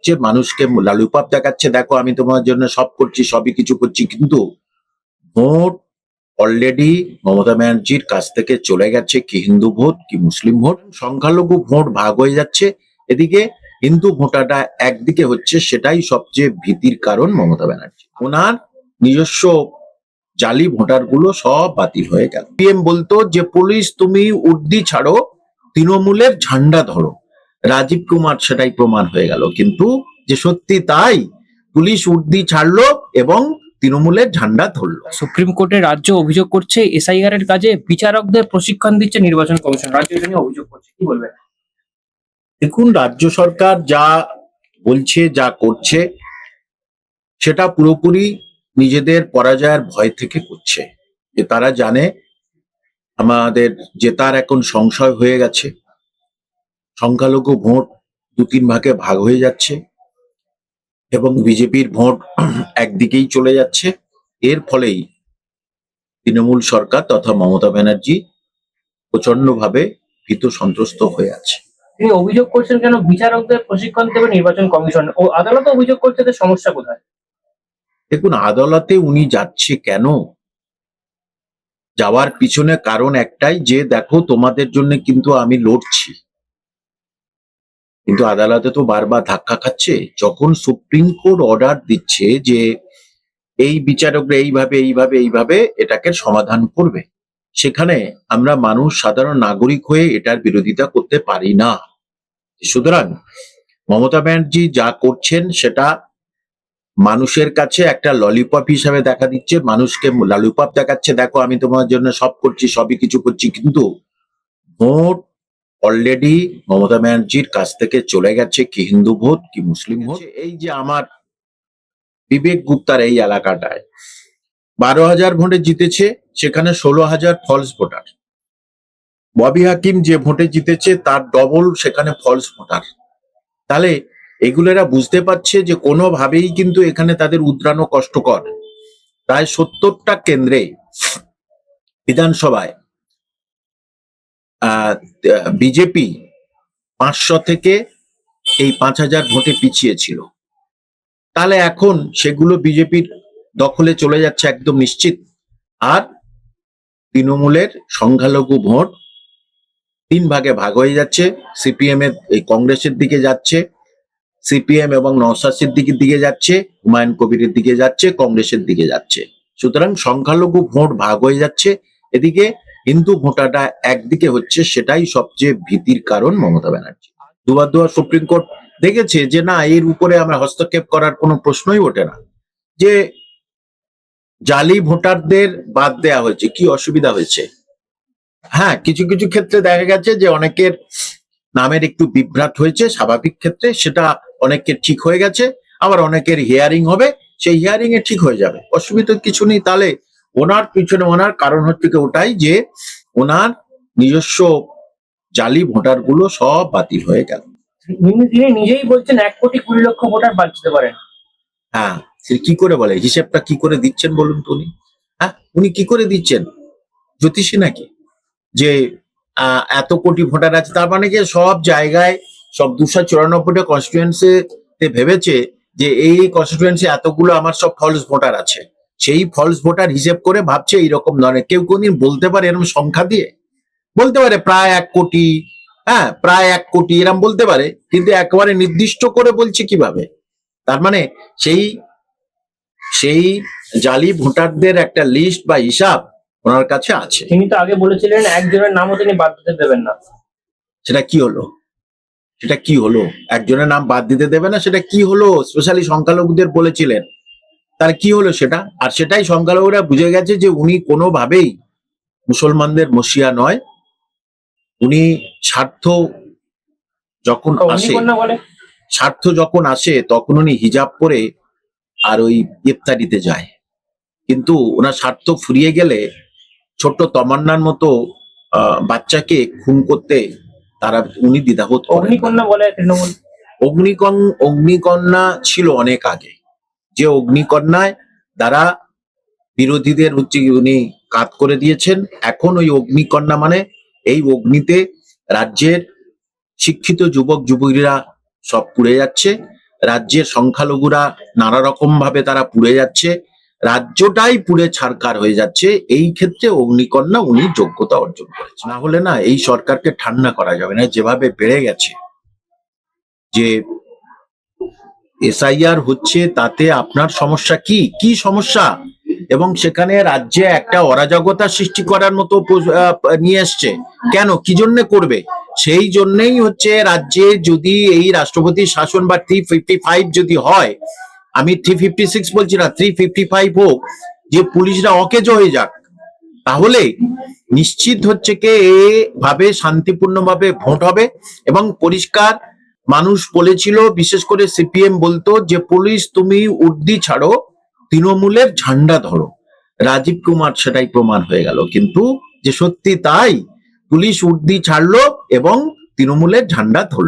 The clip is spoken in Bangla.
দিচ্ছে, মানুষকে লালুপাপ দেখাচ্ছে, দেখো আমি তোমার জন্য সব করছি, সবই কিছু করছি, কিন্তু ভোট অলরেডি মমতা ব্যানার্জির কাছ থেকে চলে গেছে। কি হিন্দু ভোট কি মুসলিম ভোট, সংখ্যালঘু ভোট ভাগ হয়ে যাচ্ছে। এদিকে হিন্দু ভোটারটা একদিকে হচ্ছে, সেটাই সবচেয়ে ভীতির কারণ মমতা ব্যানার্জি। ওনার নিজস্ব জালি ভোটার গুলো সব বাতিল হয়ে গেল। পিএম বলতো যে পুলিশ তুমি উর্দি ছাড়ো, তৃণমূলের ঝান্ডা ধরো। রাজীব কুমার সেটাই প্রমাণ হয়ে গেল, কিন্তু যে সত্যি তাই, পুলিশ উর্দি ছাড়লো এবং তৃণমূলের ঝান্ডা ধরলো। সুপ্রিম কোর্টে রাজ্য অভিযোগ করছে এসআইআর এর কাজে বিচারকদের প্রশিক্ষণ দিচ্ছে নির্বাচন কমিশন। রাজ্য এটা নিয়ে অভিযোগ করছে, কি বলবেন? দেখুন, রাজ্য সরকার যা বলছে যা করছে সেটা পুরোপুরি নিজেদের পরাজয়ের ভয় থেকে করছে। যে তারা জানে আমাদের জেতার এখন সংশয় হয়ে গেছে, সংখ্যালঘু ভোট 2-3 ভাগে ভাগ হয়ে যাচ্ছে এবং বিজেপির ভোট একদিকেই চলে যাচ্ছে। এর ফলেই তৃণমূল সরকার তথা মমতা ব্যানার্জি প্রচন্ডভাবে ভীত সন্ত্রস্ত হয়ে আছে। তিনি অভিযোগ করছেন কেন বিচারকদের প্রশিক্ষণ দেবে নির্বাচন কমিশন, ও আদালত অভিযোগ করছে যে সমস্যা কোথায়? দেখুন, আদালতে উনি যাচ্ছে কেন, যাওয়ার পিছনে কারণ একটাই, যে দেখো তোমাদের জন্য কিন্তু আমি লড়ছি। কিন্তু আদালতে তো বারবার ধাক্কা খাচ্ছে। যখন সুপ্রিম কোর্ট অর্ডার দিচ্ছে যে এই বিচারকরা এইভাবে এইভাবে এইভাবে এটাকে সমাধান করবে, সেখানে আমরা মানুষ সাধারণ নাগরিক হয়ে এটার বিরোধিতা করতে পারি না। সুতরাং মমতা ব্যানার্জি যা করছেন সেটা মানুষের কাছে একটা ললিপপ হিসাবে দেখা দিচ্ছে, মানুষকে লালুপাপ দেখাচ্ছে, দেখো আমি তোমার জন্য সব করছি, সবই কিছু করছি, কিন্তু ভোট অলরেডি মমতা ব্যানার্জির কাছ থেকে চলে গেছে। কি হিন্দু ভোট কি মুসলিম ভোট। এই যে আমার বিবেক গুপ্তার এই এলাকাটায় 12,000 ভোটে জিতেছে, সেখানে 16,000 ফলস ভোটার। ববি হাকিম যে ভোটে জিতেছে তার ডবল সেখানে ফলস ভোটার। তাহলে এগুলো এরা বুঝতে পারছে যে কোনোভাবেই কিন্তু এখানে তাদের উতরানো কষ্টকর। প্রায় 70টা কেন্দ্রে বিধানসভায় বিজেপি 500 থেকে এই 5,000 ভোটে পিছিয়ে ছিল। তাহলে এখন সেগুলো বিজেপির দখলে চলে যাচ্ছে একদম নিশ্চিত। আর তৃণমূলের সংখ্যালঘু ভোট 3 ভাগে ভাগ হয়ে যাচ্ছে। সিপিএম এর এই কংগ্রেসের দিকে যাচ্ছে, সিপিএম এবং নওশাদ সিদ্দিকীর দিকে যাচ্ছে, হুমায়ুন কবিরের দিকে যাচ্ছে, কংগ্রেসের দিকে যাচ্ছে। সুতরাং সংখ্যালঘু ভোট ভাগ হয়ে যাচ্ছে। এদিকে হিন্দু ভোটারটা একদিকে হচ্ছে, সেটাই সবচেয়ে ভীতির কারণ মমতা ব্যানার্জি। দুবার সুপ্রিম কোর্ট দেখেছে যে না, এর উপরে আমরা হস্তক্ষেপ করার কোনো প্রশ্নই ওঠে না। যে জালি ভোটারদের বাদ দেয়া হয়েছে, কি অসুবিধা হয়েছে? হ্যাঁ, কিছু কিছু ক্ষেত্রে দেখা গেছে যে অনেকের নামের একটু বিভ্রাট হয়েছে, স্বাভাবিক ক্ষেত্রে সেটা অনেকের ঠিক হয়ে গেছে। আবার অনেকের হিয়ারিং হবে, সেই হিয়ারিং এ ঠিক হয়ে যাবে, অসুবিধা কিছু নেই। তাহলে ওনার পিছনে ওনার কারণ হচ্ছে ওটাই যে ওনার নিজস্ব জালি ভোটার গুলো সব বাতিল হয়ে গেল। তিনি নিজেই বলছেন 1,20,00,000 ভোটার বাদ দিতে পারেন। হ্যাঁ, সে কি করে বলে? হিসেবটা কি করে দিচ্ছেন বলুন তো উনি? হ্যাঁ, উনি কি করে দিচ্ছেন? জ্যোতিষী নাকি যে এত কোটি ভোটার আছে? তার মানে কি সব জায়গায় সব 294টা কনস্টিটুয়েন্সিতে ভেবেছে যে এই কনস্টিটুয়েন্সি এতগুলো আমার সব ফলস ভোটার আছে, সেই ফলস ভোটার হিসেব করে ভাবছে এইরকম ধরনের। কেউ কোনদিন বলতে পারে এরকম সংখ্যা দিয়ে? বলতে পারে প্রায় 1 কোটি, হ্যাঁ প্রায় 1 কোটি এরকম বলতে পারে, কিন্তু একেবারে নির্দিষ্ট করে বলছে কিভাবে? তার মানে সেই সেই জালি ভোটারদের একটা লিস্ট বা হিসাব ওনার কাছে আছে। তিনি তো আগে বলেছিলেন একজনের নামও তিনি বাদ দিতে দেবেন না। সেটা কি হলো? সেটা কি হলো? একজনের নাম বাদ দিতে দেবে না, সেটা কি হলো? স্পেশালি সংখ্যালঘুদের বলেছিলেন, তার কি হলো সেটা? আর সেটাই সংখ্যালঘুরা বুঝে গেছে যে উনি কোনোভাবেই মুসলমানদের মসিয়া নয়। উনি স্বার্থ যখন আসে, স্বার্থ যখন আসে তখন উনি হিজাব পরে আর ওই ইফতারিতে যায়, কিন্তু ওনার স্বার্থ ফুরিয়ে গেলে ছোট্ট তমান্নার মতো বাচ্চাকে খুন করতে তারা উনি দ্বিধাবোধ করেন। অগ্নিকন্যা বলে তৃণমূল। অগ্নিকন্যা ছিল অনেক আগে, যে অগ্নিকন্যায় দ্বারা বিরোধীদের হচ্ছে উনি কাত করে দিয়েছেন। এখন ওই অগ্নিকন্যা মানে এই অগ্নিতে রাজ্যের শিক্ষিত যুবক যুবতীরা সব পুড়ে যাচ্ছে। রাজ্যের সংখ্যালঘুরা নানা রকম ভাবে তারা পুড়ে যাচ্ছে, রাজ্যটাই পুড়ে ছারখার হয়ে যাচ্ছে। এই ক্ষেত্রে অগ্নিকন্যা উনি যোগ্যতা অর্জন করেছেন। না হলে না এই সরকারকে ঠান্ডা করা যাবে না। যেভাবে বেড়ে গেছে, যে এসআইআর হচ্ছে, তাতে আপনার সমস্যা কি কি সমস্যা, এবং সেখানে রাজ্যে একটা অরাজকতা সৃষ্টি করার মতো নিয়ে আসছে। কেন, কি জন্য করবে? সেই জন্যই হচ্ছে রাজ্যে যদি এই রাষ্ট্রপতির শাসন বা 355 যদি হয়, আমি 356 বলছি না, 355 হোক, যে পুলিশরা অকেজো হয়ে যাক, তাহলে নিশ্চিত হচ্ছে কি এভাবে শান্তিপূর্ণভাবে ভোট হবে। এবং পরিষ্কার মানুষ বলেছিল, বিশেষ করে সিপিএম বলতো যে পুলিশ তুমি উর্দি ছাড়ো, তৃণমূলের ঝান্ডা ধরো। রাজীব কুমার সেটাই প্রমাণ হয়ে গেল, কিন্তু যে সত্যি তাই, পুলিশ উর্দি ছাড়লো এবং তৃণমূলের ঝান্ডা ধরলো।